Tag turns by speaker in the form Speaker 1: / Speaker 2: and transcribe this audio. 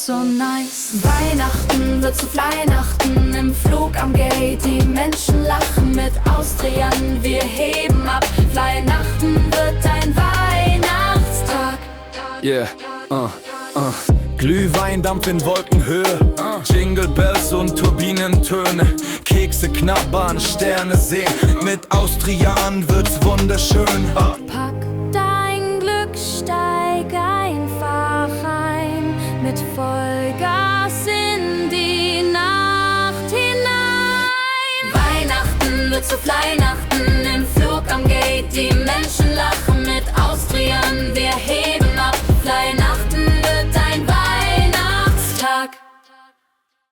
Speaker 1: so nice. Weihnachten wird zu Weihnachten im Flug am Gate. Die Menschen lachen mit Austrian, wir heben ab. Weihnachten wird ein Weihnachtstag.
Speaker 2: Yeah, Glühweindampf in Wolkenhöhe, Jingle Bells und Turbinentöne, Kekse knabbern, Sterne sehen, mit Austrian wird's wunderschön.
Speaker 1: Pack dein Glück, steig einfach ein, mit Vollgas in die Nacht hinein. Weihnachten wird zu Weihnachten